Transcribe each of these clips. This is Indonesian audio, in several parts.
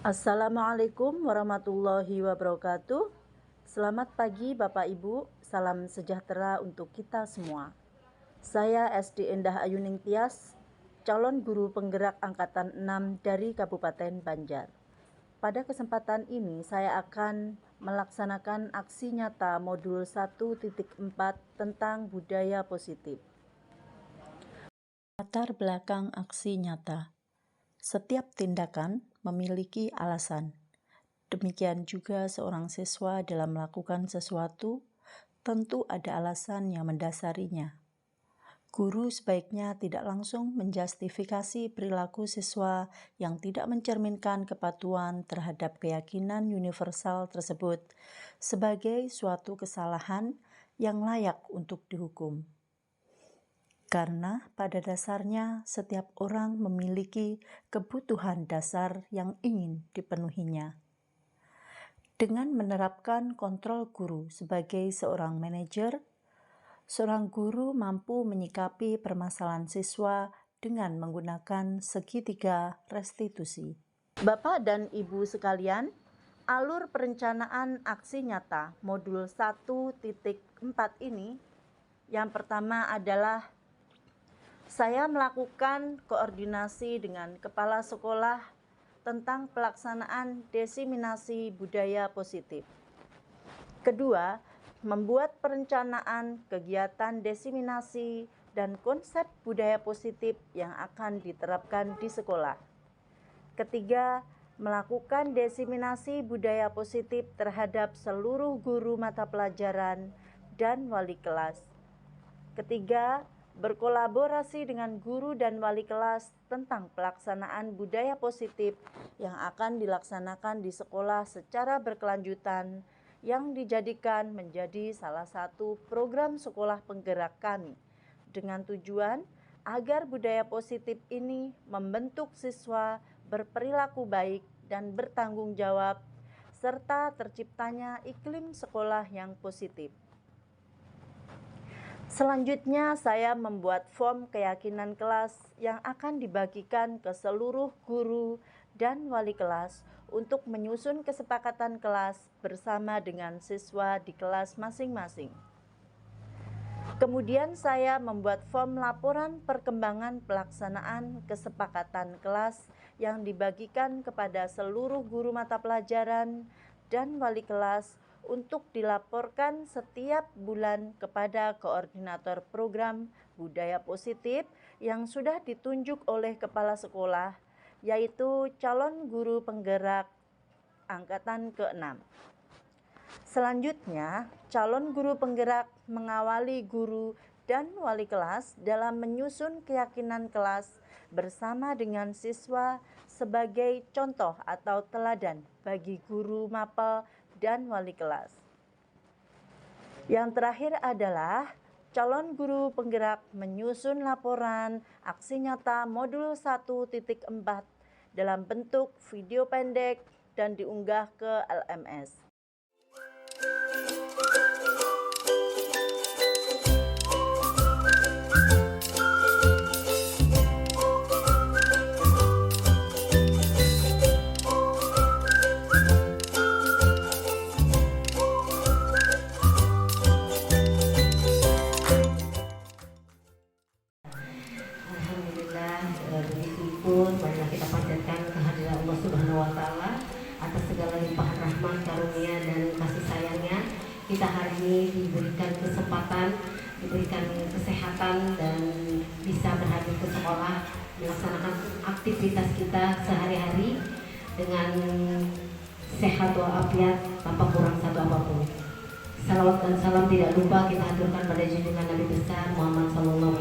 Assalamualaikum warahmatullahi wabarakatuh. Selamat pagi Bapak Ibu, salam sejahtera untuk kita semua. Saya SD Endah Ayuning Tias, calon guru penggerak Angkatan 6 dari Kabupaten Banjar. Pada kesempatan ini saya akan melaksanakan aksi nyata modul 1.4 tentang budaya positif. Latar belakang aksi nyata. Setiap tindakan memiliki alasan. Demikian juga seorang siswa dalam melakukan sesuatu, tentu ada alasan yang mendasarinya. Guru sebaiknya tidak langsung menjustifikasi perilaku siswa yang tidak mencerminkan kepatuhan terhadap keyakinan universal tersebut sebagai suatu kesalahan yang layak untuk dihukum. Karena pada dasarnya setiap orang memiliki kebutuhan dasar yang ingin dipenuhinya. Dengan menerapkan kontrol guru sebagai seorang manajer, seorang guru mampu menyikapi permasalahan siswa dengan menggunakan segitiga restitusi. Bapak dan Ibu sekalian, alur perencanaan aksi nyata modul 1.4 ini yang pertama adalah saya melakukan koordinasi dengan kepala sekolah tentang pelaksanaan diseminasi budaya positif. Kedua, membuat perencanaan kegiatan diseminasi dan konsep budaya positif yang akan diterapkan di sekolah. Ketiga, melakukan diseminasi budaya positif terhadap seluruh guru mata pelajaran dan wali kelas. Ketiga, berkolaborasi dengan guru dan wali kelas tentang pelaksanaan budaya positif yang akan dilaksanakan di sekolah secara berkelanjutan yang dijadikan menjadi salah satu program sekolah penggerak kami dengan tujuan agar budaya positif ini membentuk siswa berperilaku baik dan bertanggung jawab serta terciptanya iklim sekolah yang positif. Selanjutnya, saya membuat form keyakinan kelas yang akan dibagikan ke seluruh guru dan wali kelas untuk menyusun kesepakatan kelas bersama dengan siswa di kelas masing-masing. Kemudian saya membuat form laporan perkembangan pelaksanaan kesepakatan kelas yang dibagikan kepada seluruh guru mata pelajaran dan wali kelas untuk dilaporkan setiap bulan kepada koordinator program budaya positif yang sudah ditunjuk oleh kepala sekolah, yaitu calon guru penggerak angkatan ke-6. Selanjutnya, calon guru penggerak mengawali guru dan wali kelas dalam menyusun keyakinan kelas bersama dengan siswa sebagai contoh atau teladan bagi guru mapel dan wali kelas. Yang terakhir adalah calon guru penggerak menyusun laporan aksi nyata modul 1.4 dalam bentuk video pendek dan diunggah ke LMS. Marilah kita panjatkan kehadiran Allah Subhanahu wa Ta'ala atas segala limpahan rahmat, karunia, dan kasih sayangnya. Kita hari ini diberikan kesempatan, diberikan kesehatan, dan bisa berhadir ke sekolah melaksanakan aktivitas kita sehari-hari dengan sehat walafiat tanpa kurang satu apapun. Salawat dan salam tidak lupa kita aturkan pada junjungan Nabi besar Muhammad SAW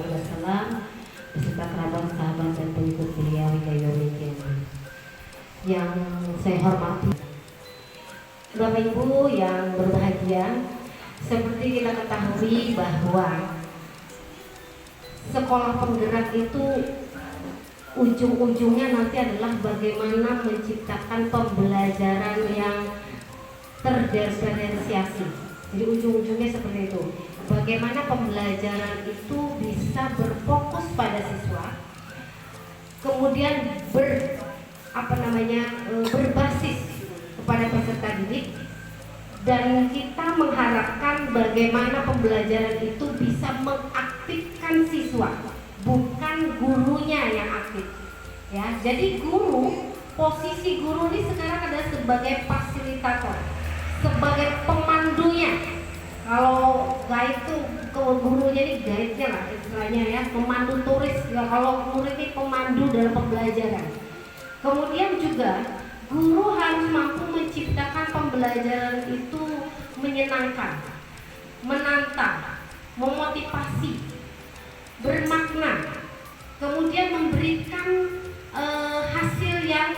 beserta kerabat, sahabat, dan pengikut beliau hingga yaumil qiyamah. Yang saya hormati Bapak Ibu yang berbahagia, seperti kita ketahui bahwa sekolah penggerak itu ujung-ujungnya nanti adalah bagaimana menciptakan pembelajaran yang terdiferensiasi. Jadi ujung-ujungnya seperti itu. Bagaimana pembelajaran itu bisa berfokus pada siswa, kemudian berbasis kepada peserta didik, dan kita mengharapkan bagaimana pembelajaran itu bisa mengaktifkan siswa, bukan gurunya yang aktif. Ya, jadi posisi guru ini sekarang adalah sebagai fasilitator, sebagai pemandunya. Kalau guide itu gurunya ini guide-nya lah istilahnya ya, pemandu turis. Ya, kalau guru ini pemandu dalam pembelajaran. Kemudian juga guru harus mampu menciptakan pembelajaran itu menyenangkan, menantang, memotivasi, bermakna, kemudian memberikan hasil yang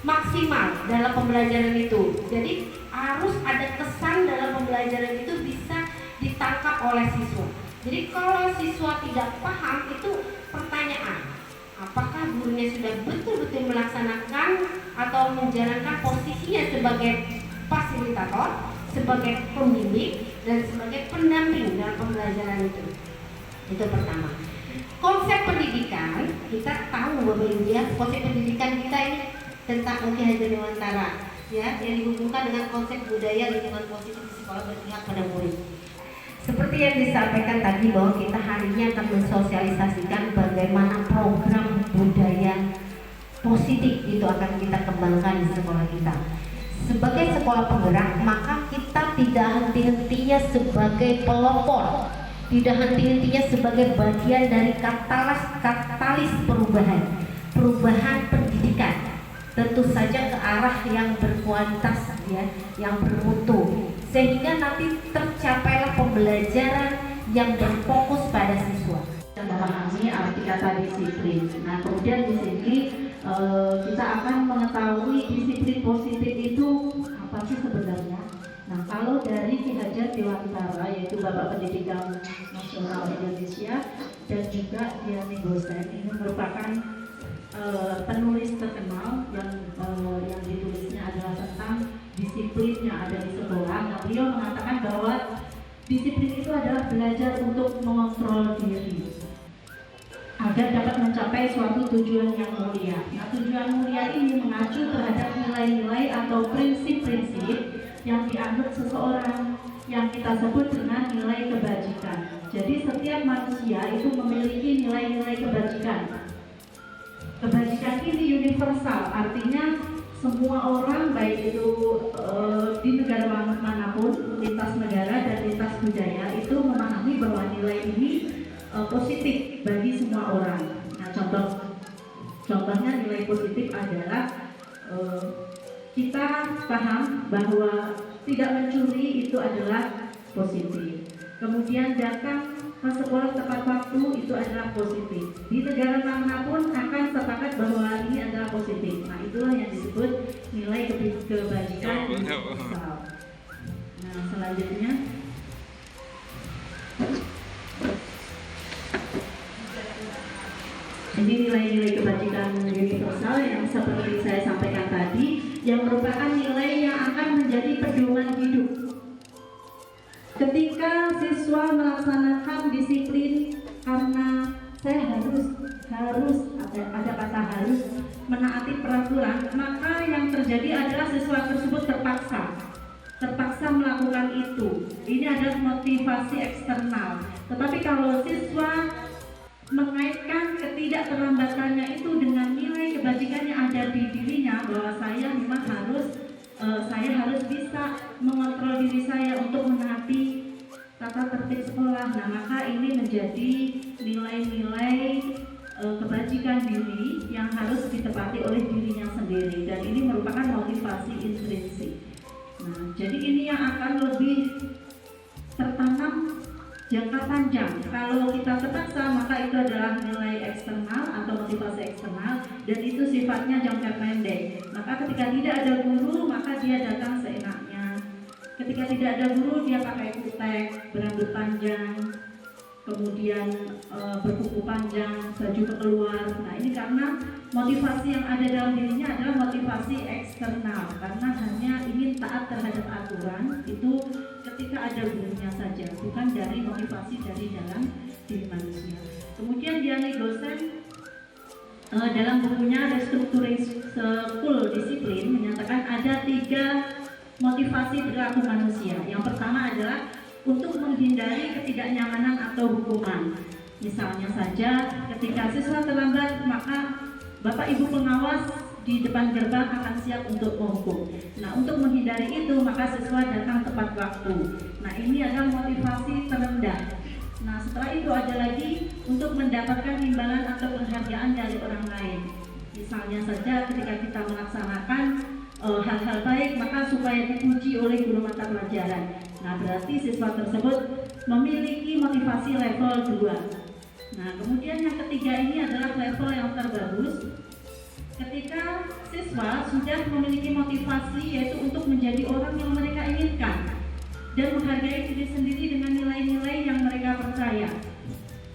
maksimal dalam pembelajaran itu. Jadi harus ada kesan dalam pembelajaran itu bisa ditangkap oleh siswa. Jadi kalau siswa tidak paham, itu pertanyaan, apakah gurunya sudah betul-betul melaksanakan atau menjalankan posisinya sebagai fasilitator, sebagai pembimbing, dan sebagai pendamping dalam pembelajaran itu. Itu pertama. Konsep pendidikan, kita tahu Bapak Ibu ya, konsep pendidikan kita ini tentang Ki Hajar Dewantara ya, yang dihubungkan dengan konsep budaya lingkungan positif di sekolah berpihak pada murid. Seperti yang disampaikan tadi bahwa kita hari ini akan mensosialisasikan bagaimana program budaya positif itu akan kita kembangkan di sekolah kita. Sebagai sekolah penggerak, maka kita tidak henti-hentinya sebagai pelopor, tidak henti-hentinya sebagai bagian dari katalis perubahan pendidikan. Tentu saja ke arah yang berkualitas ya, yang bermutu, sehingga nanti tercapailah pembelajaran yang berfokus pada siswa. Kita memahami arti kata disiplin. Nah, kemudian di sini kita akan mengetahui disiplin positif itu apa sih sebenarnya. Nah, kalau dari Ki Hajar Dewantara, yaitu Bapak Pendidikan Nasional Indonesia, dan juga Diani Gosen, ini merupakan penulis terkenal yang ditulisnya adalah tentang disiplin yang ada di sekolah. Nah, beliau mengatakan bahwa disiplin itu adalah belajar untuk mengontrol diri agar dapat mencapai suatu tujuan yang mulia. Nah, tujuan mulia ini mengacu terhadap nilai-nilai atau prinsip-prinsip yang dianut seseorang yang kita sebut dengan nilai kebajikan. Jadi setiap manusia itu memiliki nilai-nilai kebajikan. Kebajikan ini universal, artinya semua orang baik itu di negara manapun, lintas negara dan lintas budaya itu memahami bahwa nilai ini positif bagi semua orang. Nah, contohnya nilai positif adalah kita paham bahwa tidak mencuri itu adalah positif. Kemudian datang ke sekolah tepat waktu itu adalah positif. Di negara manapun akan sepakat bahwa ini adalah positif. Nah, itulah yang disebut nilai kebajikan universal. Nah, selanjutnya ini nilai-nilai kebajikan universal yang seperti saya sampaikan tadi, yang merupakan nilai yang akan menjadi pedoman hidup. Ketika siswa melaksanakan disiplin, karena saya harus ada kata harus menaati peraturan, maka yang terjadi adalah siswa tersebut terpaksa melakukan itu. Ini adalah motivasi eksternal. Tetapi kalau siswa mengaitkan ketidakterlambatannya itu dengan nilai kebajikan yang ada di dirinya, bahwa saya memang harus bisa mengontrol diri saya untuk menaati tata tertib sekolah. Nah, maka ini menjadi nilai-nilai kebajikan diri yang harus ditepati oleh dirinya sendiri, dan ini merupakan motivasi intrinsik. Nah, jadi ini yang akan lebih tertanam jangka panjang. Kalau kita terpaksa, maka itu adalah nilai eksternal atau motivasi eksternal, dan itu sifatnya jangka pendek. Maka ketika tidak ada guru, maka dia datang seenaknya. Ketika tidak ada guru, dia pakai kutek, berambut panjang, kemudian berkuku panjang, baju keluar. Nah, ini karena motivasi yang ada dalam dirinya adalah motivasi eksternal, karena hanya ingin taat terhadap aturan itu ketika ada gurunya saja, bukan dari motivasi dari dalam diri manusia. Kemudian Diani Gosen dalam bukunya Restructuring School Discipline menyatakan ada 3 motivasi perilaku manusia. Yang pertama adalah untuk menghindari ketidaknyamanan atau hukuman. Misalnya saja ketika siswa terlambat, maka Bapak Ibu pengawas di depan gerbang akan siap untuk menghukum. Nah, untuk menghindari itu maka siswa datang tepat waktu. Nah, ini adalah motivasi terendah. Nah, setelah itu ada lagi untuk mendapatkan imbalan atau penghargaan dari orang lain. Misalnya saja ketika kita melaksanakan hal-hal baik, maka supaya dipuji oleh guru mata pelajaran. Nah, berarti siswa tersebut memiliki motivasi level 2. Nah, kemudian yang ketiga ini adalah level yang terbagus. Ketika siswa sudah memiliki motivasi yaitu untuk menjadi orang yang mereka inginkan dan menghargai diri sendiri dengan nilai-nilai yang mereka percaya.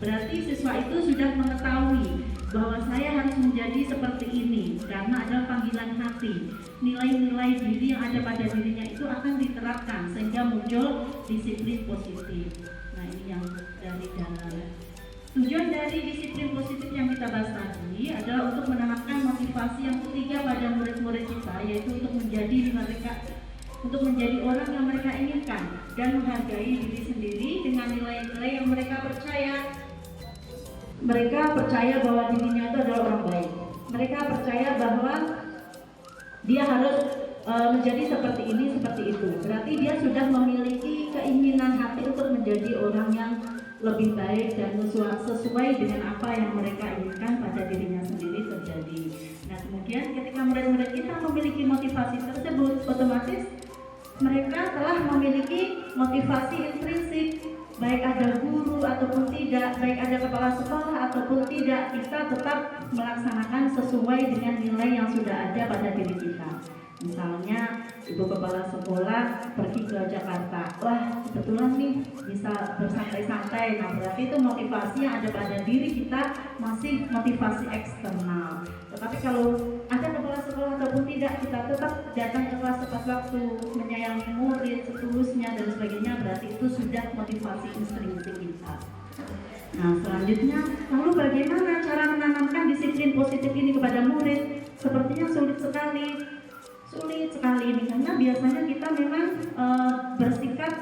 Berarti siswa itu sudah mengetahui bahwa saya harus menjadi seperti ini karena adalah panggilan hati. Nilai-nilai diri yang ada pada dirinya itu akan diterapkan sehingga muncul disiplin positif. Nah, ini yang dari dalam. Tujuan dari disiplin positif yang kita bahas tadi adalah untuk menanamkan motivasi yang ketiga pada murid-murid kita, yaitu untuk menjadi orang yang mereka inginkan dan menghargai diri sendiri dengan nilai-nilai yang mereka percaya. Mereka percaya bahwa dirinya itu adalah orang baik. Mereka percaya bahwa dia harus menjadi seperti ini, seperti itu. Berarti dia sudah memiliki keinginan hati untuk menjadi orang yang lebih baik dan sesuai dengan apa yang mereka inginkan pada dirinya sendiri terjadi. Nah, kemudian ketika murid-murid kita memiliki motivasi tersebut, otomatis mereka telah memiliki motivasi intrinsik, baik ada guru ataupun tidak, baik ada kepala sekolah ataupun tidak, kita tetap melaksanakan sesuai dengan nilai yang sudah ada pada diri kita. Misalnya ibu kepala sekolah pergi ke Jakarta, wah kebetulan nih bisa bersantai-santai. Nah, berarti itu motivasi yang ada pada diri kita masih motivasi eksternal. Tetapi kalau ada kepala sekolah ataupun tidak, kita tetap datang ke kelas tepat waktu, menyayangi murid setulusnya dan sebagainya, berarti itu sudah motivasi intrinsik kita. Nah, selanjutnya, lalu bagaimana cara menanamkan disiplin positif ini kepada murid? Sepertinya sulit sekali ini, karena biasanya kita memang bersikap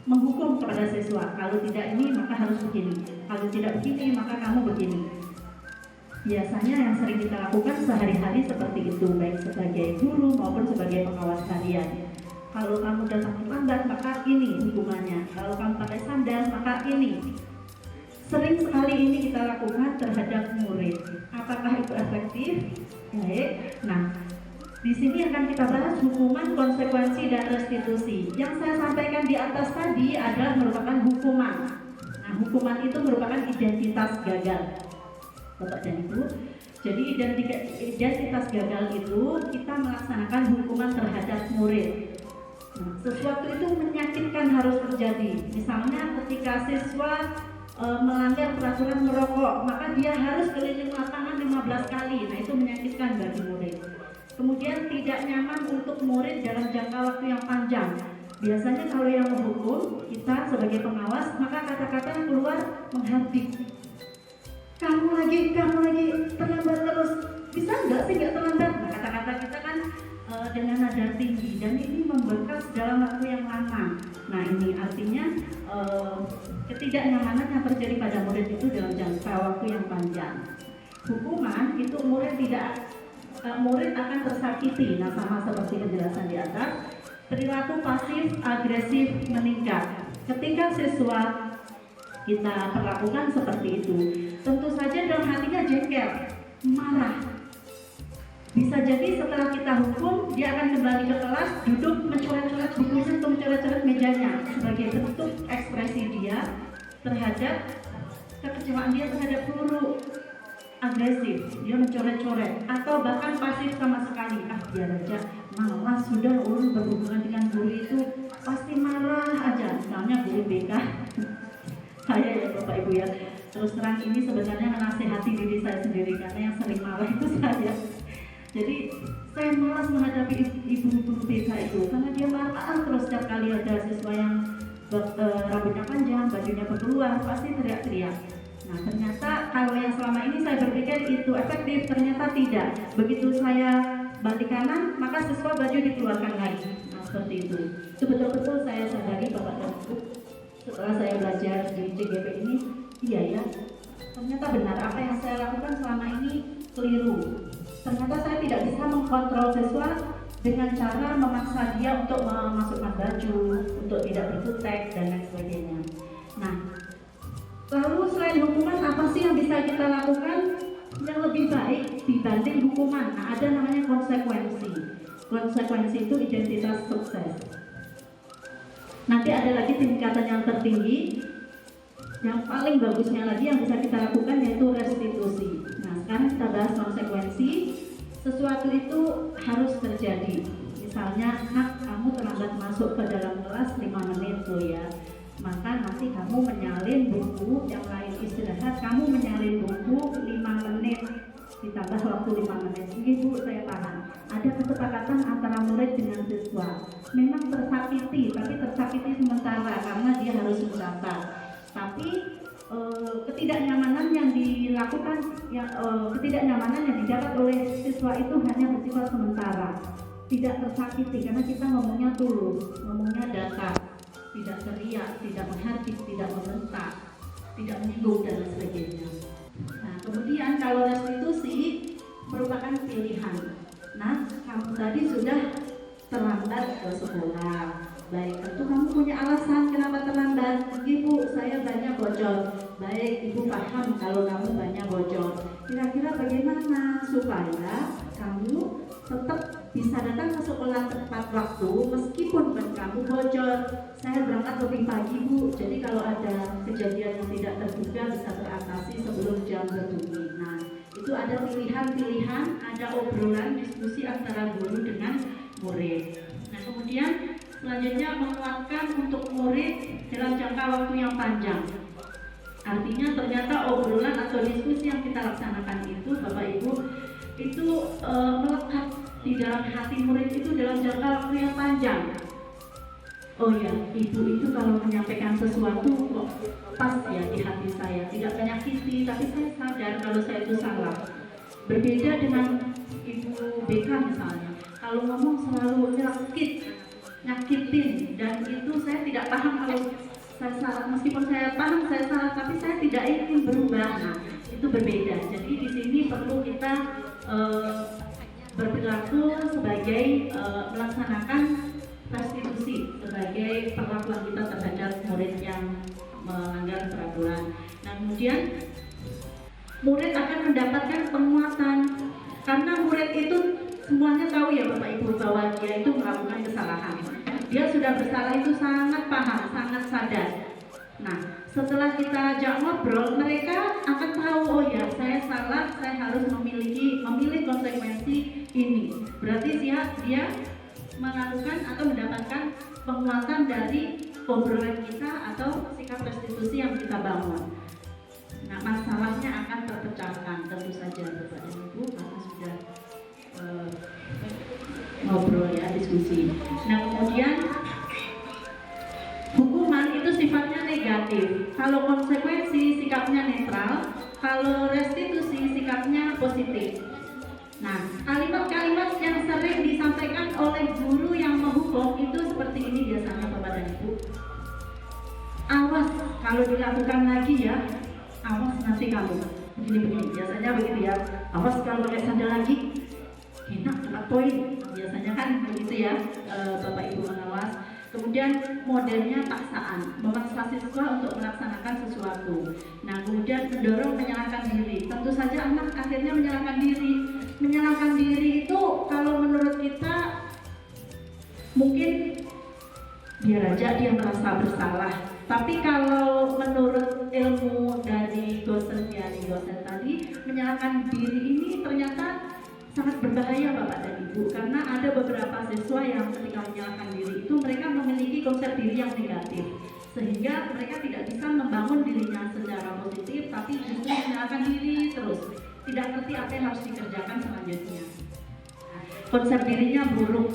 menghukum kepada siswa. Kalau tidak ini maka harus begini, kalau tidak begini maka kamu begini. Biasanya yang sering kita lakukan sehari-hari seperti itu, baik sebagai guru maupun sebagai pengawas harian. Kalau kamu datang terlambat maka ini hukumannya, kalau kamu pakai sandal maka ini. Sering sekali ini kita lakukan terhadap murid. Apakah itu efektif? Baik. Nah, di sini akan kita bahas hukuman, konsekuensi, dan restitusi. Yang saya sampaikan di atas tadi adalah merupakan hukuman. Nah, hukuman itu merupakan identitas gagal, Bapak dan Ibu. Jadi identitas gagal itu kita melaksanakan hukuman terhadap murid. Nah, sesuatu itu menyakitkan harus terjadi. Misalnya ketika siswa melanggar peraturan merokok, maka dia harus keliling lapangan 15 kali. Nah, itu menyakitkan bagi murid. Kemudian tidak nyaman untuk murid dalam jangka waktu yang panjang. Biasanya kalau yang menghukum kita sebagai pengawas, maka kata-kata yang keluar menghardik. Kamu lagi terlambat terus. Bisa nggak sih nggak terlambat? Nah, kata-kata kita kan dengan nada tinggi dan ini membekas dalam waktu yang lama. Nah, ini artinya ketidaknyamanan yang terjadi pada murid itu dalam jangka waktu yang panjang. Hukuman itu murid akan tersakiti. Nah, sama seperti penjelasan di atas, perilaku pasif agresif meningkat. Ketika siswa kita perlakukan seperti itu, tentu saja dalam hatinya jengkel, marah. Bisa jadi setelah kita hukum, dia akan kembali ke kelas, duduk mencoret-coret bukunya atau mencoret-coret mejanya sebagai bentuk ekspresi dia terhadap kekecewaan dia terhadap guru. Agresif, dia mencoret-coret atau bahkan pasif sama sekali. Biar aja, malas sudah ulun berhubungan dengan guru itu pasti marah aja. Misalnya guru BK, saya ya Bapak Ibu ya, terus terang ini sebenarnya menasehati diri saya sendiri karena yang sering marah itu saya. Jadi saya malas menghadapi ibu guru BK itu karena dia marah terus setiap kali ada siswa yang rambutnya panjang, bajunya berkeluar, pasti teriak-teriak. Nah, ternyata kalau yang selama ini saya berpikir itu efektif, ternyata tidak. Begitu saya balik kanan, maka siswa baju dikeluarkan lagi. Nah, seperti itu. Itu betul-betul saya sadari Bapak dan Ibu. Setelah saya belajar di CGP ini, iya ya, ternyata benar apa yang saya lakukan selama ini keliru. Ternyata saya tidak bisa mengkontrol siswa dengan cara memaksa dia untuk memasukkan baju, untuk tidak berkutek dan lain sebagainya. Nah, lalu selain hukuman apa sih yang bisa kita lakukan yang lebih baik dibanding hukuman? Nah, ada namanya konsekuensi. Konsekuensi itu identitas sukses. Nanti ada lagi tingkatan yang tertinggi. Yang paling bagusnya lagi yang bisa kita lakukan yaitu restitusi. Nah, sekarang kita bahas konsekuensi. Sesuatu itu harus terjadi. Misalnya, nak, kamu terlambat masuk ke dalam kelas 5 menit tuh ya. Maka nanti kamu menyalin buku, yang lain istirahat, kamu menyalin buku 5 menit ditambah waktu 5 menit. Ibu, saya paham. Ada kesepakatan antara murid dengan siswa. Memang tersakiti, tapi tersakiti sementara karena dia harus mencatat. Tapi ketidaknyamanan yang dilakukan, ketidaknyamanan yang didapat oleh siswa itu hanya bersifat sementara, tidak tersakiti karena kita ngomongnya tulus, ngomongnya datar, tidak teriak, tidak menghardik, tidak membentak, tidak menyinggung dan sebagainya. Nah, kemudian kalau restitusi merupakan pilihan. Nah, kamu tadi sudah terlambat ke sekolah. Baik, tentu kamu punya alasan kenapa terlambat. Ibu, saya banyak bocor. Baik, ibu paham kalau kamu banyak bocor. Kira-kira bagaimana supaya kamu tetap bisa datang ke sekolah tepat waktu meskipun kamu bocor? Saya berangkat lebih pagi, Bu. Jadi kalau ada kejadian yang tidak terduga bisa teratasi sebelum jam berbunyi. Nah, itu ada pilihan-pilihan, ada obrolan, diskusi antara guru dengan murid. Nah, kemudian selanjutnya menguatkan untuk murid dalam jangka waktu yang panjang. Artinya ternyata obrolan atau diskusi yang kita laksanakan itu, Bapak Ibu, itu melekat di dalam hati murid itu dalam jangka waktu yang panjang. Oh ya, ibu itu kalau menyampaikan sesuatu kok pas ya di hati saya, tidak menyakiti, tapi saya sadar kalau saya itu salah. Berbeda dengan ibu BK misalnya, kalau ngomong selalu nyakitin, dan itu saya tidak paham kalau saya salah, meskipun saya paham saya salah, tapi saya tidak ingin berubah. Nah, itu berbeda. Jadi di sini perlu kita berperilaku sebagai melaksanakan restitusi sebagai perlakuan kita terhadap murid yang melanggar peraturan. Nah, kemudian murid akan mendapatkan penguatan karena murid itu semuanya tahu ya Bapak Ibu bahwa dia itu melakukan kesalahan. Dia sudah bersalah itu sangat paham, sangat sadar. Nah, setelah kita ajak ngobrol, mereka akan tahu, oh ya, saya salah, saya harus memilih konsekuensi ini. Berarti dia melakukan atau mendapatkan penguatan dari obrolan kita atau sikap restitusi yang kita bangun. Nah, masalahnya akan terpecahkan tentu saja Bapak dan Ibu karena sudah ngobrol ya, diskusi. Nah, kemudian hukuman itu sifatnya negatif. Kalau konsekuensi sikapnya netral, kalau restitusi sikapnya positif. Nah, kalimat-kalimat yang sering disampaikan oleh guru yang menghukum itu seperti ini biasanya Bapak dan Ibu. Awas kalau dilakukan lagi ya, awas nanti kamu begini-begini. Biasanya begitu ya, awas kalau pakai sandal lagi, enak cepat poin. Biasanya kan begitu ya, Bapak Ibu pengawas. Kemudian modelnya paksaan, memaksa siswa untuk melaksanakan sesuatu. Nah, kemudian mendorong menyalahkan diri. Tentu saja anak akhirnya menyalahkan diri. Menyalahkan diri itu kalau menurut kita mungkin biar aja dia merasa bersalah. Tapi kalau menurut ilmu dari dosen tadi, menyalahkan diri ini ternyata sangat berbahaya Bapak dan Ibu, karena ada beberapa siswa yang ketika menyalahkan diri itu mereka memiliki konsep diri yang negatif, sehingga mereka tidak bisa membangun dirinya secara positif, tapi justru menyalahkan diri terus, tidak ngerti apa yang harus dikerjakan selanjutnya. Konsep dirinya buruk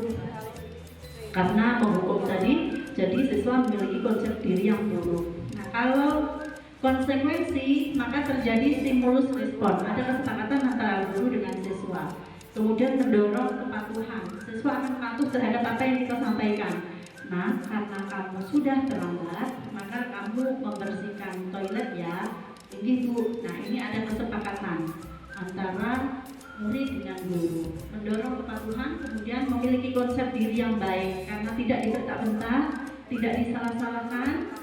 karena menghukum tadi, jadi siswa memiliki konsep diri yang buruk. Nah, kalau Konsekuensi, maka terjadi stimulus respon. Ada kesepakatan antara guru dengan siswa. Kemudian mendorong kepatuhan. Siswa akan patuh terhadap apa yang kita sampaikan. Nah, karena kamu sudah terlambat, maka kamu membersihkan toilet ya. Ini Bu. Nah, ini ada kesepakatan antara murid dengan guru. Mendorong kepatuhan, kemudian memiliki konsep diri yang baik karena tidak dibentak-bentak, tidak disalah-salahkan,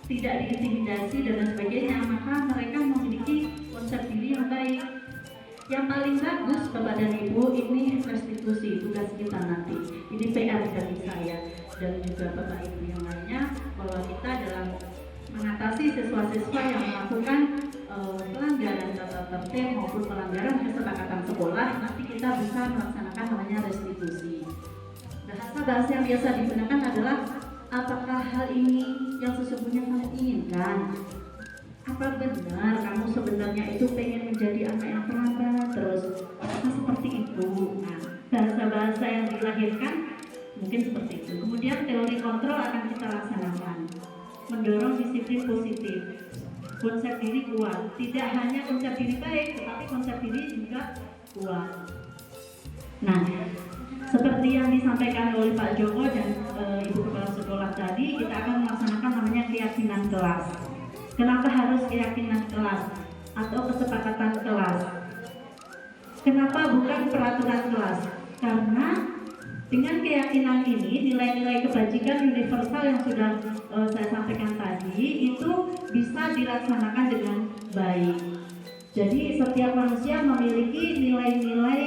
tidak diintimidasi dan lain sebagainya, maka mereka memiliki konsep diri yang baik. Yang paling bagus Bapak dan Ibu, ini restitusi tugas kita nanti. Ini PR dari saya dan juga Bapak Ibu yang lainnya, bahwa kita dalam mengatasi siswa-siswa yang melakukan pelanggaran tata tertib maupun pelanggaran kesepakatan sekolah, nanti kita bisa melaksanakan namanya restitusi. Bahasa yang biasa digunakan adalah, apakah hal ini yang sesungguhnya kamu inginkan? Apa benar kamu sebenarnya itu pengen menjadi anak yang terlambat terus? Apakah seperti itu? Nah, bahasa-bahasa yang dilahirkan mungkin seperti itu. Kemudian teori kontrol akan kita laksanakan. Mendorong disiplin positif. Konsep diri kuat. Tidak hanya konsep diri baik, tetapi konsep diri juga kuat. Nah, seperti yang disampaikan oleh Pak Joko dan Ibu Kepala Sekolah tadi, kita akan melaksanakan namanya keyakinan kelas. Kenapa harus keyakinan kelas atau kesepakatan kelas? Kenapa bukan peraturan kelas? Karena dengan keyakinan ini, nilai-nilai kebajikan universal yang sudah saya sampaikan tadi itu bisa dilaksanakan dengan baik. Jadi setiap manusia memiliki nilai-nilai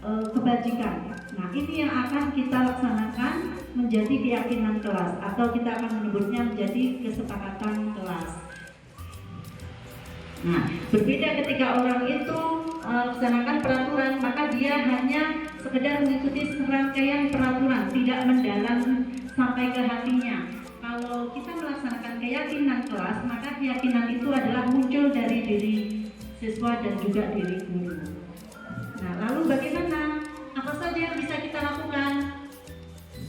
kebajikan. Nah, ini yang akan kita laksanakan menjadi keyakinan kelas, atau kita akan menyebutnya menjadi kesepakatan kelas. Nah, berbeda ketika orang itu melaksanakan peraturan, maka dia hanya sekedar mengikuti serangkaian peraturan, tidak mendalam sampai ke hatinya. Kalau kita melaksanakan keyakinan kelas, maka keyakinan itu adalah muncul dari diri siswa dan juga diri guru. Nah, lalu bagaimana? Apa saja yang bisa kita lakukan?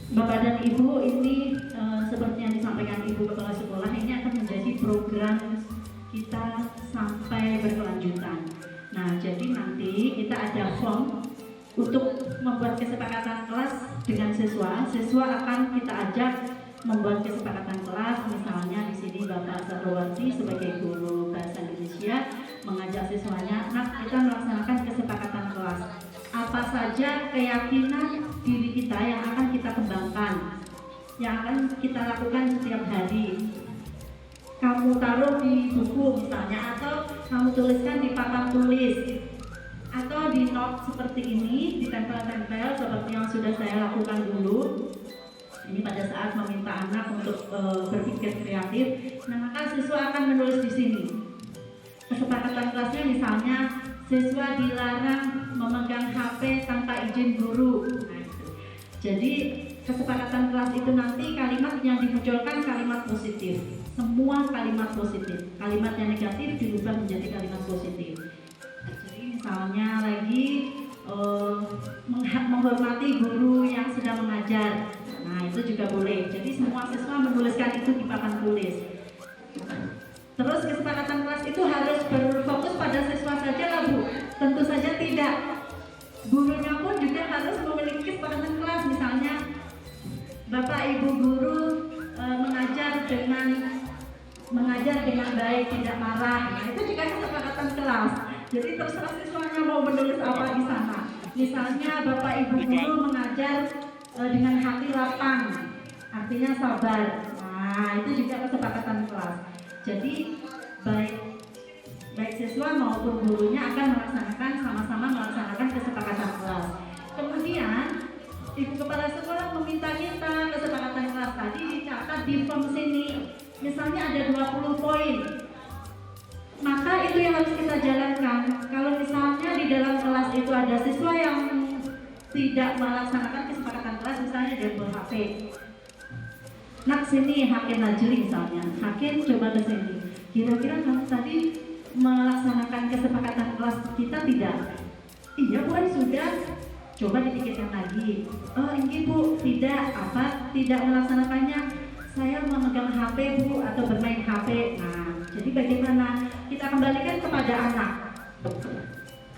Bapak dan Ibu, ini seperti yang disampaikan Ibu Kepala Sekolah, ini akan menjadi program kita sampai berkelanjutan. Nah, jadi nanti kita ada form untuk membuat kesepakatan kelas dengan siswa. Siswa akan kita ajak membuat kesepakatan kelas. Misalnya di sini Bapak Sarwati sebagai guru bahasa Indonesia mengajak siswanya, nah kita melaksanakan kesepakatan kelas. Apa saja keyakinan diri kita yang akan kita kembangkan, yang akan kita lakukan setiap hari. Kamu taruh di buku misalnya, atau kamu tuliskan di papan tulis, atau di note seperti ini, ditempel-tempel seperti yang sudah saya lakukan dulu. Ini pada saat meminta anak untuk berpikir kreatif. Nah, maka siswa akan menulis di sini. Kesepakatan kelasnya misalnya, siswa dilarang memegang HP tanpa izin guru. Nah, jadi kesepakatan kelas itu nanti kalimat yang dimunculkan kalimat positif. Semua kalimat positif. Kalimat yang negatif dirubah menjadi kalimat positif. Jadi misalnya lagi menghormati guru yang sedang mengajar. Nah, itu juga boleh. Jadi semua siswa menuliskan itu di papan tulis. Terus kesepakatan kelas itu harus berfokus pada siswa saja lah Bu? Tentu saja tidak. Gurunya pun juga harus memiliki kesepakatan kelas. Misalnya Bapak Ibu guru mengajar dengan baik, tidak marah. Nah, itu juga kesepakatan kelas. Jadi terserah siswanya mau menulis apa di sana. Misalnya Bapak Ibu guru mengajar dengan hati lapang, artinya sabar. Nah, itu juga kesepakatan kelas. Jadi baik siswa maupun gurunya akan sama-sama melaksanakan kesepakatan kelas. Kemudian Ibu Kepala Sekolah meminta kita kesepakatan kelas tadi dicatat di form sini. Misalnya ada 20 poin. Maka itu yang harus kita jalankan. Kalau misalnya di dalam kelas itu ada siswa yang tidak melaksanakan kesepakatan kelas, misalnya dia ber-HP. Nak sini Hakim Najri misalnya, Hakim coba ke sini. Kira-kira kamu tadi melaksanakan kesepakatan kelas kita tidak? Iya Bu, sudah. Coba dipikirkan lagi. Oh ini Bu, tidak. Apa? Tidak melaksanakannya. Saya memegang HP Bu, atau bermain HP. Nah, Jadi bagaimana kita kembalikan kepada anak.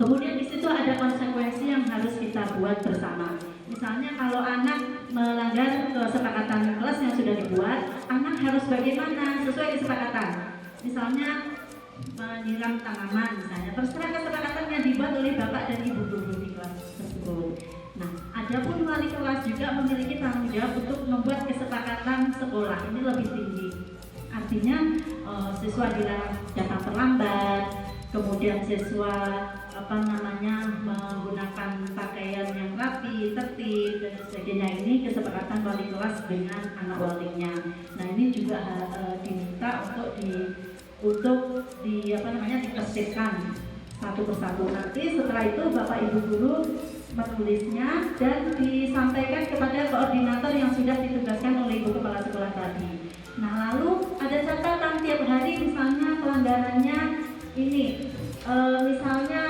Kemudian di situ ada konsekuensi yang harus kita buat bersama. Misalnya kalau anak melanggar kesepakatan kelas yang sudah dibuat, anak harus bagaimana sesuai kesepakatan. Misalnya menyiram tanaman misalnya, terserah kesepakatan yang dibuat oleh bapak dan ibu guru di kelas tersebut. Nah, adapun wali kelas juga memiliki tanggung jawab untuk membuat kesepakatan sekolah ini lebih tinggi. Artinya siswa dilarang datang terlambat, kemudian siswa menggunakan pakaian yang rapi, tertib dan sebagainya. Ini kesepakatan wali kelas dengan anak walinya. Nah, ini juga diminta untuk ditertibkan satu persatu. Nanti setelah itu bapak ibu guru menulisnya dan disampaikan kepada koordinator yang sudah ditugaskan oleh ibu kepala sekolah tadi. Nah, lalu ada catatan tiap hari, misalnya pelanggarannya ini, misalnya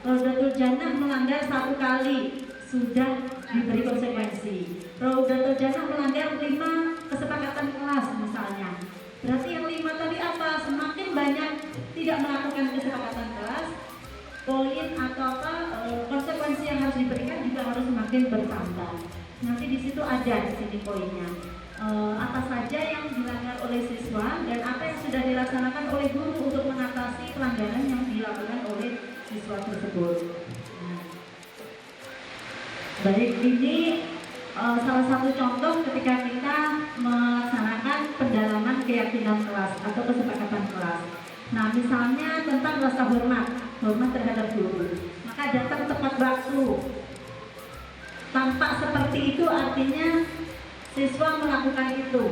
Raudatul Jannah melanggar 1 kali sudah diberi konsekuensi. Raudatul Jannah melanggar 5 kesepakatan kelas misalnya. Berarti yang 5 tadi apa? Semakin banyak tidak melakukan kesepakatan kelas, poin atau konsekuensi yang harus diberikan juga harus semakin bertambah. Nanti di situ ada di sini poinnya. Apa saja yang dilanggar oleh siswa dan apa yang sudah dilaksanakan oleh guru untuk mengatasi pelanggaran yang dilakukan oleh siswa tersebut. Nah, baik, ini salah satu contoh ketika kita melaksanakan pendalaman keyakinan kelas atau kesepakatan kelas. Nah, misalnya tentang rasa hormat terhadap guru, maka datang tepat waktu. Tampak seperti itu artinya siswa melakukan itu,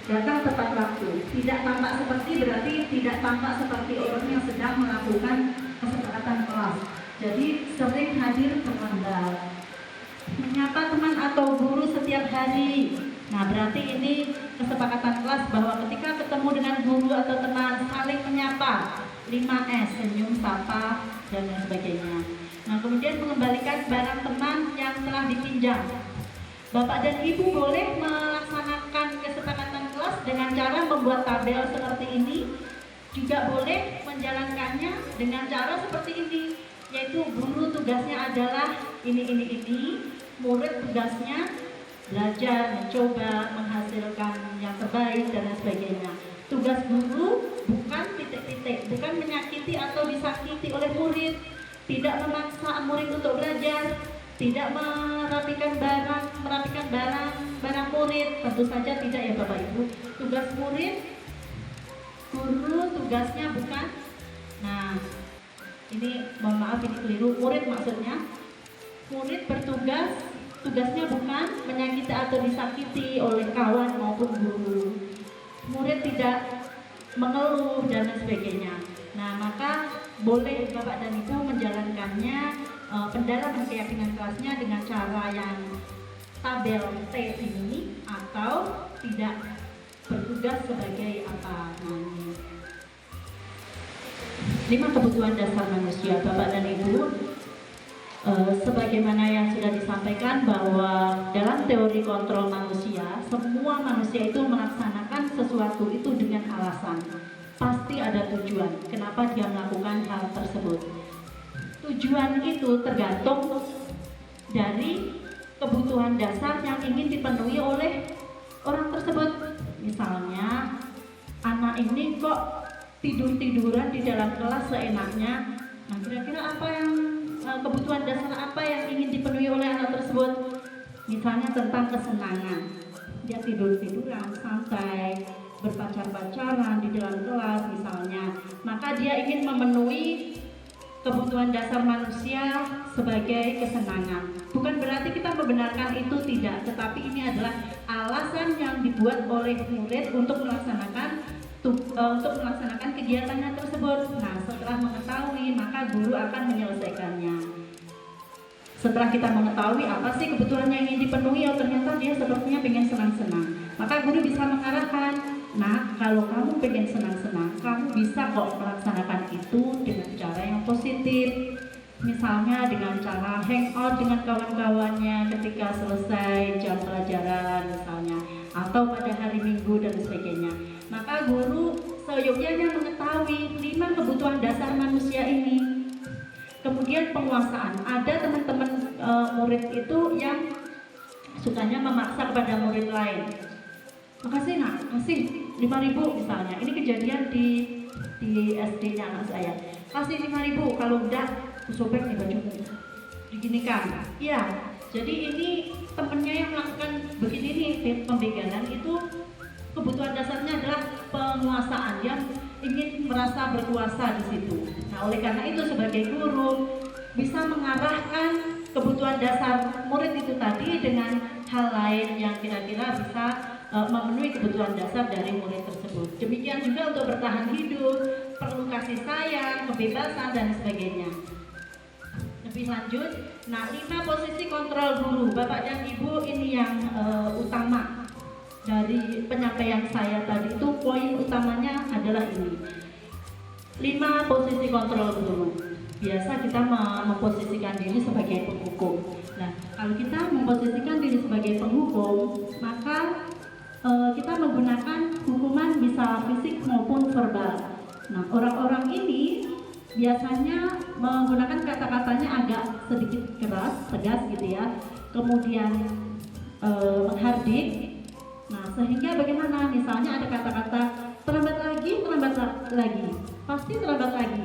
datang tepat waktu. Tidak tampak seperti berarti tidak tampak seperti orang yang sedang melakukan kesepakatan kelas. Jadi sering hadir terlambat. Menyapa teman atau guru setiap hari. Nah, berarti ini kesepakatan kelas bahwa ketika ketemu dengan guru atau teman saling menyapa, 5S, senyum, sapa, dan lain sebagainya. Nah, kemudian mengembalikan barang teman yang telah dipinjam. Bapak dan Ibu boleh melaksanakan kesepakatan kelas dengan cara membuat tabel seperti ini. Juga boleh menjalankannya dengan cara seperti ini, yaitu guru tugasnya adalah ini. Murid tugasnya belajar, mencoba, menghasilkan yang terbaik dan lain sebagainya. Tugas guru bukan titik-titik, bukan menyakiti atau disakiti oleh murid, tidak memaksa murid untuk belajar, tidak merapikan barang murid, tentu saja tidak ya Bapak Ibu. Tugas murid, guru tugasnya bukan. Nah, ini mohon maaf ini keliru, murid maksudnya. Murid tugasnya bukan menyakiti atau disakiti oleh kawan maupun guru. Murid tidak mengeluh dan lain sebagainya. Nah, maka boleh Bapak dan Ibu menjalankannya pendalaman keyakinan kelasnya dengan cara yang tabel T ini atau tidak bertugas sebagai apa namanya. 5 kebutuhan dasar manusia Bapak dan Ibu. Sebagaimana yang sudah disampaikan bahwa dalam teori kontrol manusia, semua manusia itu melaksanakan sesuatu itu dengan alasan. Pasti ada tujuan kenapa dia melakukan hal tersebut. Tujuan itu tergantung dari kebutuhan dasar yang ingin dipenuhi oleh orang tersebut. Misalnya, anak ini kok tidur-tiduran di dalam kelas seenaknya. Nah, kira-kira apa yang kebutuhan dasar apa yang ingin dipenuhi oleh anak tersebut? Misalnya tentang kesenangan, dia tidur-tiduran, santai, berpacar-pacaran di dalam kelas misalnya, maka dia ingin memenuhi kebutuhan dasar manusia sebagai kesenangan. Bukan berarti kita membenarkan itu, tidak, tetapi ini adalah alasan yang dibuat oleh murid untuk melaksanakan kegiatannya tersebut. Nah, setelah mengetahui, maka guru akan menyelesaikannya. Setelah kita mengetahui apa sih kebutuhannya yang ingin dipenuhi, oh ternyata dia sepertinya pengen senang-senang, maka guru bisa mengarahkan, nah kalau kamu pengen senang-senang, kamu bisa kok melaksanakan itu dengan cara yang positif. Misalnya dengan cara hangout dengan kawan-kawannya ketika selesai jam pelajaran misalnya, atau pada hari Minggu dan sebagainya. Maka guru seyogyanya mengetahui 5 kebutuhan dasar manusia ini. Kemudian penguasaan, ada teman-teman murid itu yang sukanya memaksa kepada murid lain. Makasih nak, kasih 5.000 misalnya. Ini kejadian di SD-nya anak saya. Kasih 5.000, kalau enggak sobek nih bajumu. Diginikan. Iya. Jadi ini temennya yang melakukan begini nih, pembegalan itu kebutuhan dasarnya adalah penguasaan, yang ingin merasa berkuasa di situ. Nah, oleh karena itu sebagai guru bisa mengarahkan kebutuhan dasar murid itu tadi dengan hal lain yang kira-kira bisa memenuhi kebutuhan dasar dari murid tersebut. Demikian juga untuk bertahan hidup, perlu kasih sayang, kebebasan dan sebagainya. Lebih lanjut, nah 5 posisi kontrol guru, Bapak dan Ibu, ini yang utama dari penyampaian saya tadi itu. Poin utamanya adalah ini, 5 posisi kontrol guru. Biasa kita memposisikan diri sebagai penghukum. Nah, kalau kita memposisikan diri sebagai penghukum, maka kita menggunakan hukuman bisa fisik maupun verbal. Nah, orang-orang ini biasanya menggunakan kata-katanya agak sedikit keras, tegas gitu ya. Kemudian menghardik. Nah, sehingga bagaimana? Misalnya ada kata-kata terlambat lagi, pasti terlambat lagi.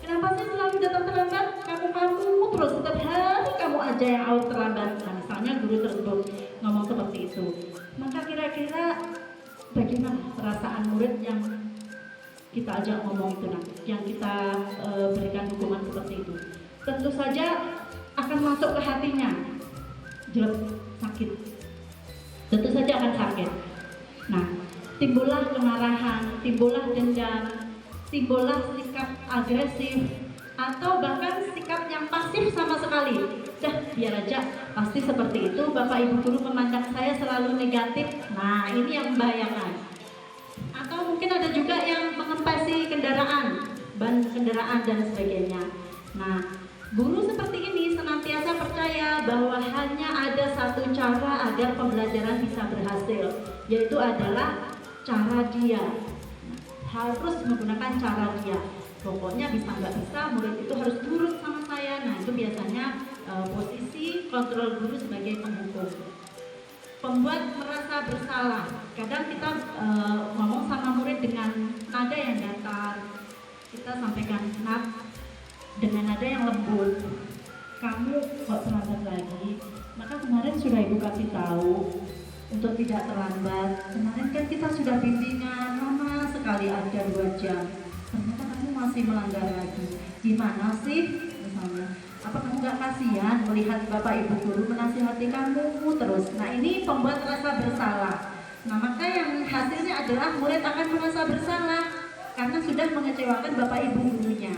Kenapa sih selalu datang terlambat? Kamu terus setiap hari kamu aja yang terlambat. Nah, misalnya guru tersebut ngomong seperti itu. Maka kira-kira bagaimana perasaan murid yang kita ajak ngomong itu, nah, yang kita berikan hukuman seperti itu? Tentu saja akan masuk ke hatinya, jelek, sakit. Tentu saja akan sakit. Nah, timbullah kemarahan, timbullah dendam, timbullah sikap agresif, atau bahkan sikap yang pasif sama sekali. Dah, biar aja, pasti seperti itu. Bapak Ibu guru memandang saya selalu negatif. Nah, ini yang membahayakan. Atau mungkin ada juga yang mengempesi kendaraan, ban kendaraan dan sebagainya. Nah, guru seperti ini senantiasa percaya bahwa hanya ada satu cara agar pembelajaran bisa berhasil, yaitu adalah cara dia. Harus menggunakan cara dia. Pokoknya bisa nggak bisa, murid itu harus turut sama saya. Nah, itu biasanya posisi kontrol guru sebagai penghukum. Pembuat merasa bersalah. Kadang kita ngomong sama murid dengan nada yang datar. Kita sampaikan, nak, dengan nada yang lembut. Kamu kok terlambat lagi? Maka kemarin sudah ibu kasih tahu untuk tidak terlambat. Kemarin kan kita sudah bimbingan lama sekali, ada 2 jam. Ternyata kamu masih melanggar lagi. Gimana sih? Misalnya, apa kamu gak kasihan melihat Bapak Ibu guru menasihati kamu terus? Nah, ini pembuat rasa bersalah. Nah, maka yang hasilnya adalah murid akan merasa bersalah karena sudah mengecewakan Bapak Ibu gurunya.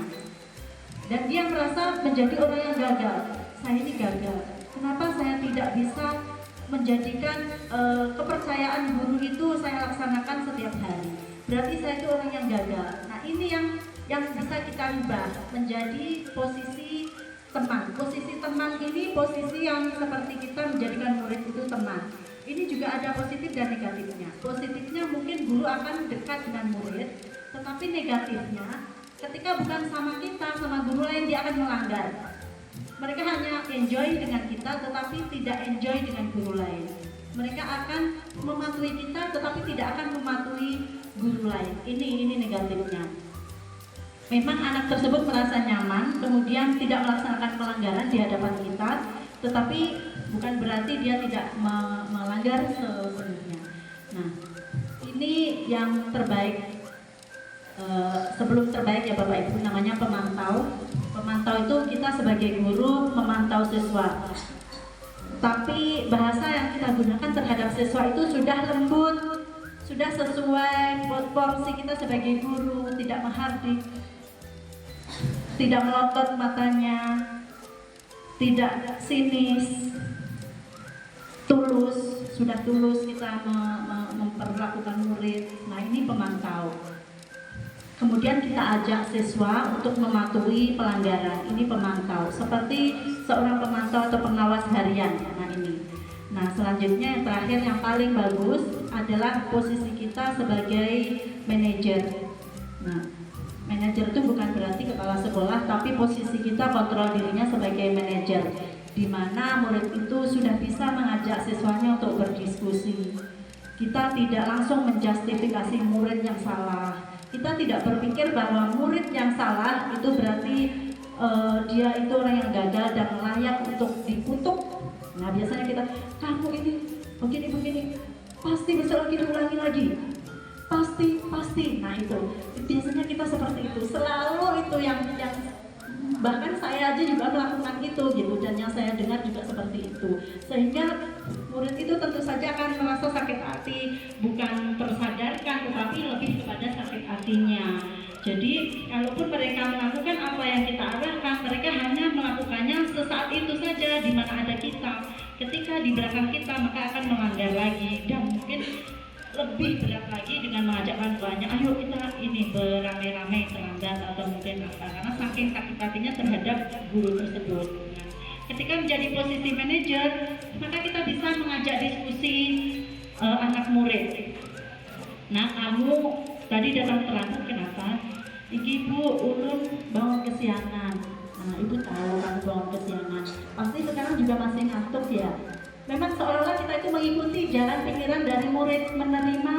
Dan dia merasa menjadi orang yang gagal. Saya ini gagal. Kenapa saya tidak bisa menjadikan kepercayaan guru itu saya laksanakan setiap hari? Berarti saya itu orang yang gagal. Nah, ini yang bisa kita ubah menjadi posisi teman. Posisi teman ini posisi yang seperti kita menjadikan murid itu teman. Ini juga ada positif dan negatifnya. Positifnya mungkin guru akan dekat dengan murid, tetapi negatifnya ketika bukan sama kita, sama guru lain, dia akan melanggar. Mereka hanya enjoy dengan kita, tetapi tidak enjoy dengan guru lain. Mereka akan mematuhi kita, tetapi tidak akan mematuhi guru lain. Ini negatifnya. Memang anak tersebut merasa nyaman, kemudian tidak melaksanakan pelanggaran di hadapan kita, tetapi bukan berarti dia tidak melanggar sepenuhnya. Nah, ini yang terbaik. Sebelum terbaik ya Bapak Ibu, namanya pemantau. Pemantau itu kita sebagai guru memantau siswa. Tapi bahasa yang kita gunakan terhadap siswa itu sudah lembut, sudah sesuai porsi kita sebagai guru, tidak menghardik, tidak melotot matanya, tidak sinis, tulus, sudah tulus kita memperlakukan murid. Nah, ini pemantau. Kemudian kita ajak siswa untuk mematuhi pelanggaran. Ini pemantau, seperti seorang pemantau atau pengawas harian. Nah, ini. Nah, selanjutnya yang terakhir yang paling bagus adalah posisi kita sebagai manajer. Nah, manajer itu bukan berarti kepala sekolah, tapi posisi kita kontrol dirinya sebagai manajer, di mana murid itu sudah bisa mengajak siswanya untuk berdiskusi. Kita tidak langsung menjustifikasi murid yang salah. Kita tidak berpikir bahwa murid yang salah itu berarti dia itu orang yang gagal dan layak untuk dikutuk. Nah, biasanya kita, kamu ini begini-begini, pasti besok lagi diulangi lagi. Pasti. Nah, itu biasanya kita seperti itu. Selalu itu yang bahkan saya aja juga melakukan itu gitu, dan yang saya dengar juga seperti itu. Sehingga murid itu tentu saja akan merasa sakit hati, bukan tersadarkan tetapi lebih kepada sakit hatinya. Jadi kalaupun mereka melakukan apa yang kita arahkan, mereka hanya melakukannya sesaat itu saja di mana ada kita. Ketika di belakang kita maka akan melanggar lagi, dan mungkin lebih berat lagi dengan mengajakkan banyak, ayo kita ini beramai-ramai terlambat atau mungkin apa, karena saking sakit hatinya terhadap guru tersebut. Nah, ketika menjadi posisi manajer, maka kita bisa mengajak diskusi anak murid. Nah, kamu tadi datang terlambat kenapa? Iki Bu, ulun bangun kesiangan. Nah, ibu tahu kan bangun kesiangan. Pasti sekarang juga masih ngantuk ya. Memang seolah-olah kita itu mengikuti jalan pikiran dari murid, menerima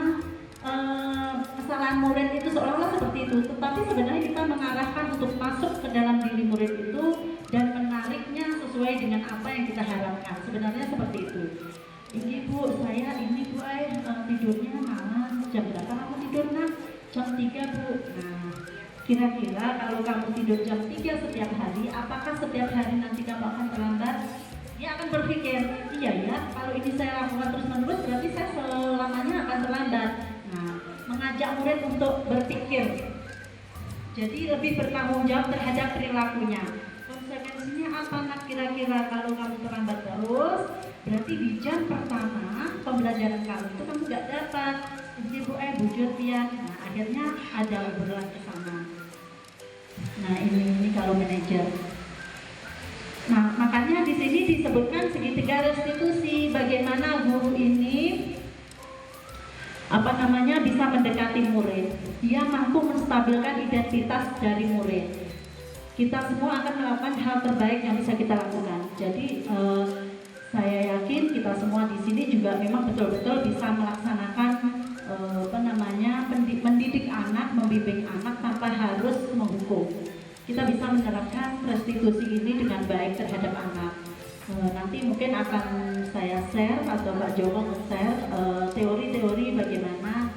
kesalahan murid itu seolah-olah seperti itu. Tetapi sebenarnya kita mengarahkan untuk masuk ke dalam diri murid itu dan menariknya sesuai dengan apa yang kita harapkan. Sebenarnya seperti itu. Ini Bu, saya ini Bu, tidurnya malam. Jam berapa kamu tidur nak? Jam 3 Bu. Nah, kira-kira kalau kamu tidur jam 3 setiap hari, apakah setiap hari nanti kamu akan terlambat? Dia akan berpikir, iya ya, kalau ini saya lakukan terus-menerus berarti saya selamanya akan terlambat. Nah, mengajak murid untuk berpikir, jadi lebih bertanggung jawab terhadap perilakunya. Konsekuensinya apa nak kira-kira kalau kamu terlambat terus? Berarti di jam pertama pembelajaran kamu itu kamu gak dapat. Jadi Bu, bujur ya. Nah, akhirnya ada obrolan ke sana. Nah, ini kalau manajer. Nah, makanya di sini disebutkan segitiga restitusi, bagaimana guru ini bisa mendekati murid. Dia mampu menstabilkan identitas dari murid. Kita semua akan melakukan hal terbaik yang bisa kita lakukan. Jadi saya yakin kita semua di sini juga memang betul-betul bisa melaksanakan mendidik anak, membimbing anak tanpa harus menghukum. Kita bisa menerapkan restitusi ini dengan baik terhadap anak. Nanti mungkin akan saya share atau Pak Joko nge-share teori-teori bagaimana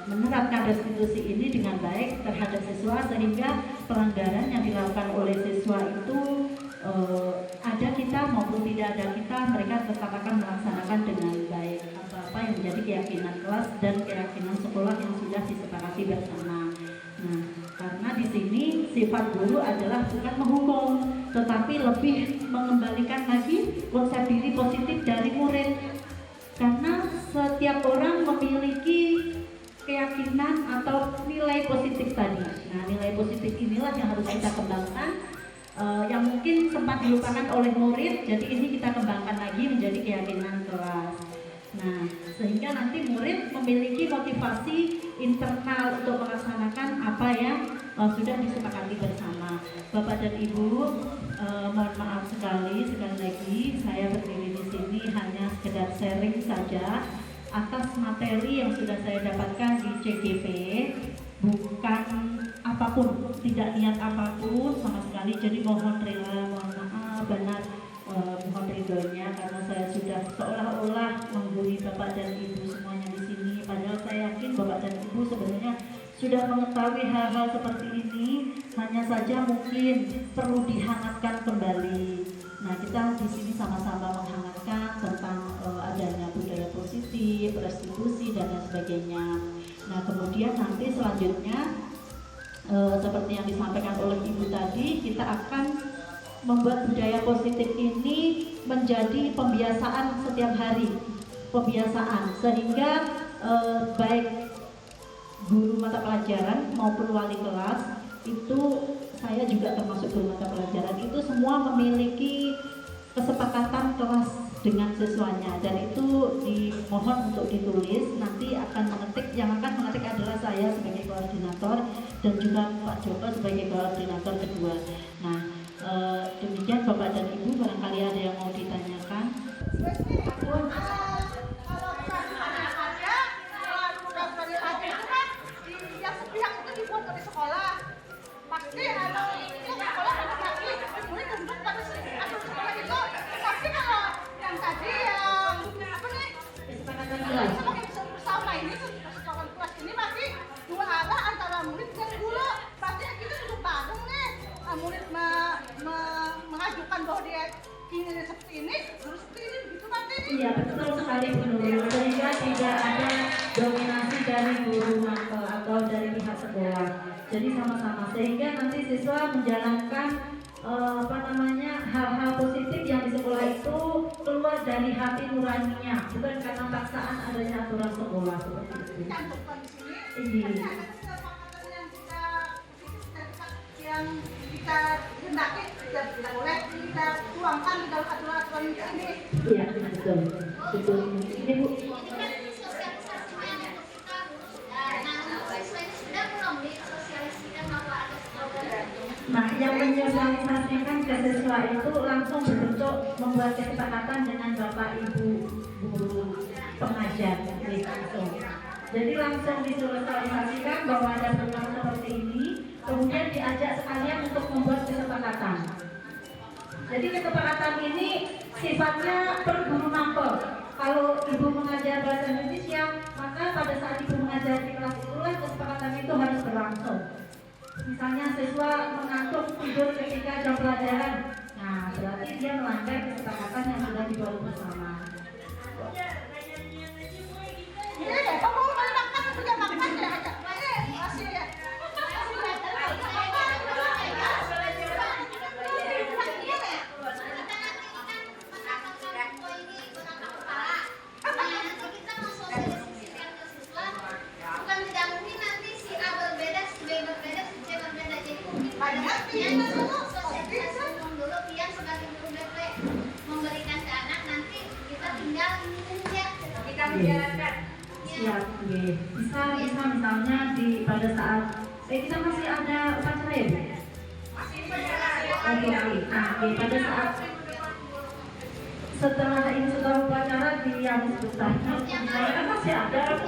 menerapkan restitusi ini dengan baik terhadap siswa sehingga pelanggaran yang dilakukan oleh siswa itu ada kita maupun tidak ada kita, mereka tetap akan melaksanakan dengan baik apa-apa yang menjadi keyakinan kelas dan keyakinan sekolah yang sudah disepakati bersama. Nah, karena di sini sifat guru adalah bukan menghukum, tetapi lebih mengembalikan lagi konsep diri positif dari murid. Karena setiap orang memiliki keyakinan atau nilai positif tadi. Nah, nilai positif inilah yang harus kita kembangkan, yang mungkin sempat dilupakan oleh murid. Jadi ini kita kembangkan lagi menjadi keyakinan kelas. Nah, sehingga nanti murid memiliki motivasi internal untuk melaksanakan apa yang sudah disepakati bersama. Bapak dan Ibu, mohon maaf sekali lagi saya berdiri di sini hanya sekedar sharing saja atas materi yang sudah saya dapatkan di CGP, bukan apapun, tidak niat apapun sama sekali. Jadi mohon rela, mohon maaf, benar mohon ridhonya karena saya sudah seolah-olah menggurui Bapak dan Ibu semuanya di sini. Padahal saya yakin Bapak dan Ibu sebenarnya sudah mengetahui hal-hal seperti ini, hanya saja mungkin perlu dihangatkan kembali. Nah, kita di sini sama-sama menghangatkan tentang adanya budaya positif, restitusi dan lain sebagainya. Nah, kemudian nanti selanjutnya seperti yang disampaikan oleh Ibu tadi, kita akan membuat budaya positif ini menjadi pembiasaan setiap hari, pembiasaan sehingga baik guru mata pelajaran maupun wali kelas itu, saya juga termasuk guru mata pelajaran, itu semua memiliki kesepakatan kelas dengan siswanya, dan itu dimohon untuk ditulis. Nanti akan mengetik, yang akan mengetik adalah saya sebagai koordinator dan juga Pak Joko sebagai koordinator kedua. Nah, demikian Bapak dan Ibu, barangkali ada yang mau ditanyakan. Mengajukan bahwa dia ingin seperti ini, harus seperti ini, begitu nanti. Iya, betul sekali Bu Nurul, sehingga tidak ada dominasi dari guru mapel atau dari pihak sekolah. Jadi sama-sama, sehingga nanti siswa menjalankan hal-hal positif yang di sekolah itu keluar dari hati nuraninya, bukan karena paksaan adanya aturan sekolah seperti itu. Cantumkan di sini. Iya. Nanti ada kesepakatan yang kita hendaki tidak boleh kita tuangkan di dalam aturan-aturan ini. Iya, betul. Betul. Ini Bu. Nah, yang menyosialisasikan ke siswa itu langsung berbentuk membuat kesepakatan dengan Bapak Ibu guru pengajar langsung. Jadi langsung disosialisasikan bahwa ada program seperti ini, kemudian diajak sekalian untuk membuat kesepakatan. Jadi kesepakatan ini sifatnya per guru mapel. Kalau Ibu mengajar bahasa Indonesia, maka pada saat Ibu mengajar di kelas itulah kesepakatan itu harus berlangsung. Misalnya siswa mengantuk tidur ketika jam pelajaran, nah berarti dia melanggar kesepakatan yang sudah dibuat bersama. Kamu mau makan, punya makan ya aja. Masih ya. Memberikan ke anak, nanti kita tinggal kita menjalankan. Siap, bisa misalnya pada saat kita masih ada upacara ya Bu? Oke, pada saat setelah upacara di yang sebentar, kan masih ada.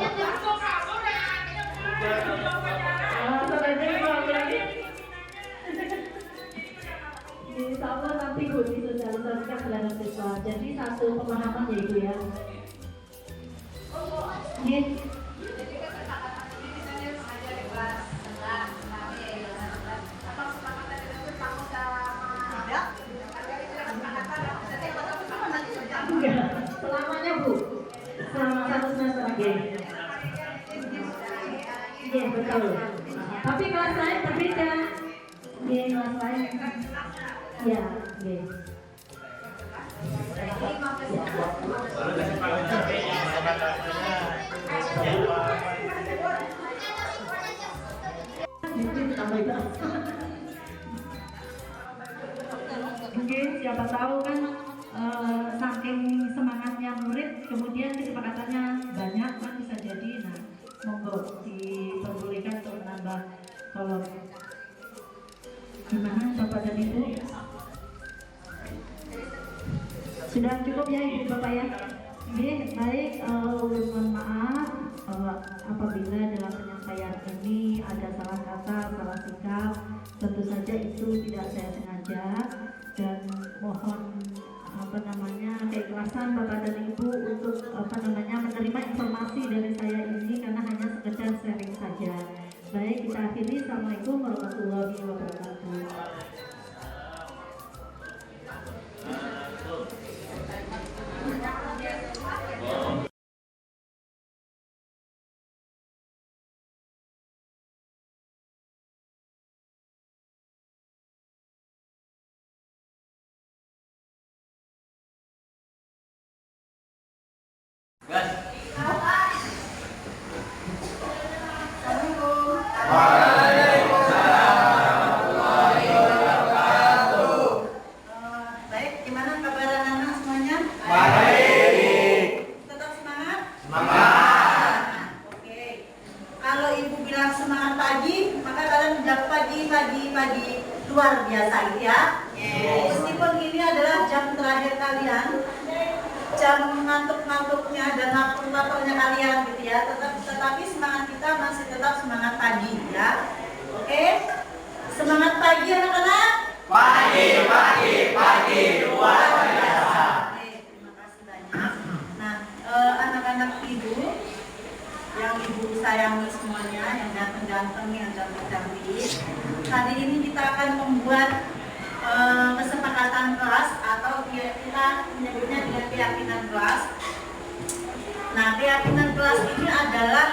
Insya Allah nanti Bu disosialisasikan terhadap siswa. Jadi satu pemahaman ya Ibu ya. Enggak, selamanya Bu, selama 1 semester lagi. Iya betul. Tapi kelas lain berbeda. Iya kelas lain. Ya, iya. Mungkin siapa tahu kan saking semangatnya murid, kemudian kesepakatannya banyak kan bisa jadi. Nah, monggo diperbolehkan untuk menambah kolom. Gimana Bapak dan Ibu? Sudah cukup ya Ibu Bapak ya? Baik, mohon maaf apabila dalam penyampaian ini ada salah kata, salah sikap, tentu saja itu tidak saya sengaja, dan mohon keikhlasan Bapak dan Ibu untuk menerima informasi dari saya ini karena hanya sekedar sharing saja. Baik, kita akhiri. Assalamualaikum warahmatullahi wabarakatuh. Baik, gimana kabar anak-anak semuanya? Baik. jam ngantuk-ngantuknya dan lapar-laparnya kalian gitu ya. Tetapi semangat kita masih tetap semangat pagi ya. Oke? Semangat pagi anak-anak. Pagi, luar biasa. Oke, terima kasih banyak. Nah, anak-anak ibu yang ibu sayangi semuanya, yang ganteng-ganteng, yang cantik-cantik. Hari ini kita akan membuat kesepakatan kelas atau kita menyebutnya dengan keyakinan kelas. Nah, keyakinan kelas ini adalah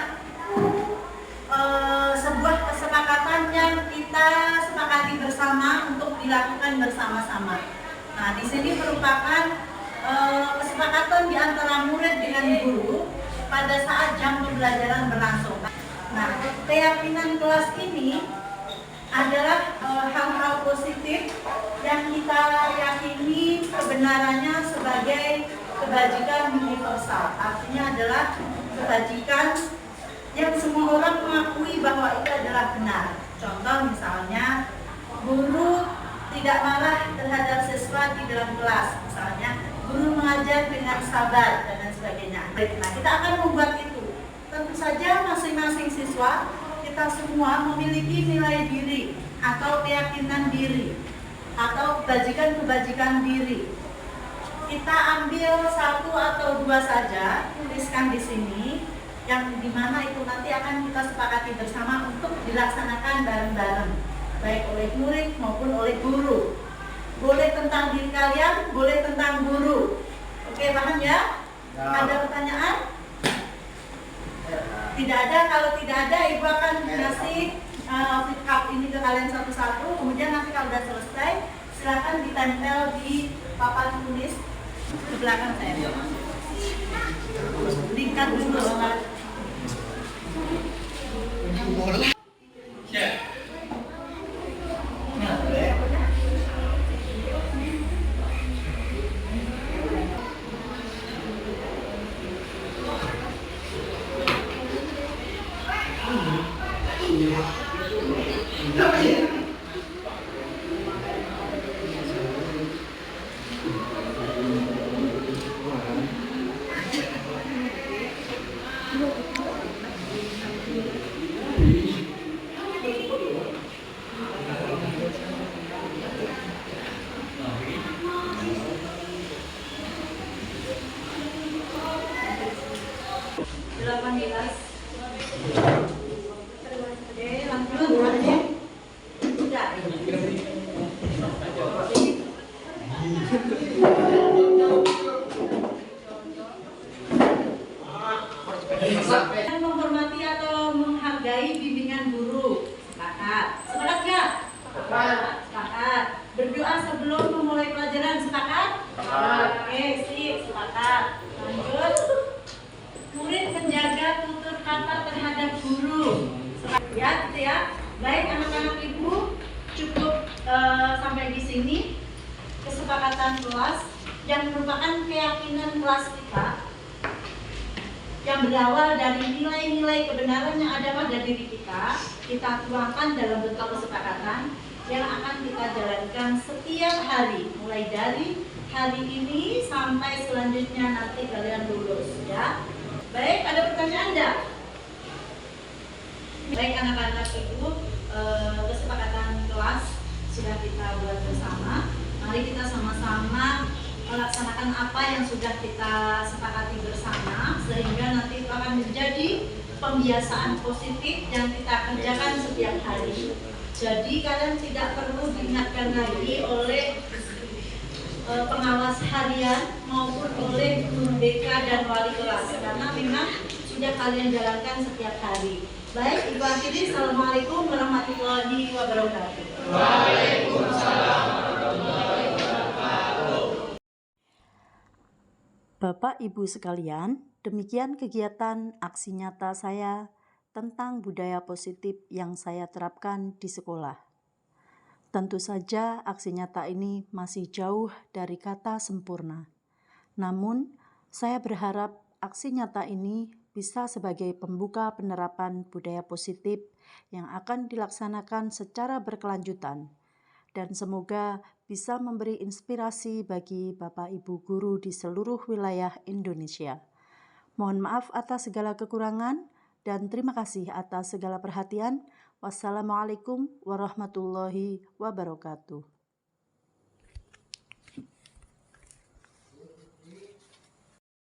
sebuah kesepakatan yang kita sepakati bersama untuk dilakukan bersama-sama. Nah, di sini merupakan kesepakatan di antara murid dengan guru pada saat jam pembelajaran berlangsung. Nah, keyakinan kelas ini adalah hal-hal positif yang kita yakini kebenarannya sebagai kebajikan universal. Artinya adalah kebajikan yang semua orang mengakui bahwa itu adalah benar. Contoh misalnya, guru tidak marah terhadap siswa di dalam kelas. Misalnya, guru mengajar dengan sabar dan lain sebagainya. Nah, kita akan membuat itu. Tentu saja masing-masing siswa, kita semua memiliki nilai diri atau keyakinan diri atau kebajikan-kebajikan diri. Kita ambil satu atau dua saja, tuliskan di sini, yang dimana itu nanti akan kita sepakati bersama untuk dilaksanakan bareng-bareng, baik oleh murid maupun oleh guru. Boleh tentang diri kalian, boleh tentang guru. Oke, paham ya? Ada pertanyaan? Tidak ada. Kalau tidak ada, ibu akan kasih flip cup ini ke kalian satu-satu. Kemudian nanti kalau sudah selesai, silakan ditempel di papan tulis di belakang saya. Lingkar dulu. Menghormati atau menghargai bimbingan guru. Sepakat? Sepakat nggak? Sepakat. Berdoa sebelum memulai pelajaran. Sepakat? Oke, sip, sepakat. Lanjut. Murid menjaga tutur kata terhadap guru. Ya, gitu ya. Baik anak-anak ibu, cukup sampai di sini kesepakatan kelas yang merupakan keyakinan kelas kita, yang berawal dari nilai-nilai kebenaran yang ada pada diri kita tuangkan dalam bentuk kesepakatan yang akan kita jalankan setiap hari, mulai dari hari ini sampai selanjutnya nanti kalian lulus, ya. Baik, ada pertanyaan enggak? Baik anak-anak ibu, kesepakatan kelas sudah kita buat bersama. Mari kita sama-sama melaksanakan apa yang sudah kita sepakati bersama, sehingga nanti itu akan menjadi pembiasaan positif yang kita kerjakan setiap hari. Jadi kalian tidak perlu diingatkan lagi oleh pengawas harian maupun oleh guru BK dan wali kelas, karena memang sudah kalian jalankan setiap hari. Baik, ibu akhiri. Assalamualaikum warahmatullahi wabarakatuh. Waalaikumsalam warahmatullahi wabarakatuh. Bapak Ibu sekalian, demikian kegiatan aksi nyata saya tentang budaya positif yang saya terapkan di sekolah. Tentu saja aksi nyata ini masih jauh dari kata sempurna. Namun, saya berharap aksi nyata ini bisa sebagai pembuka penerapan budaya positif yang akan dilaksanakan secara berkelanjutan, dan semoga bisa memberi inspirasi bagi Bapak Ibu guru di seluruh wilayah Indonesia. Mohon maaf atas segala kekurangan dan terima kasih atas segala perhatian. Wassalamualaikum warahmatullahi wabarakatuh.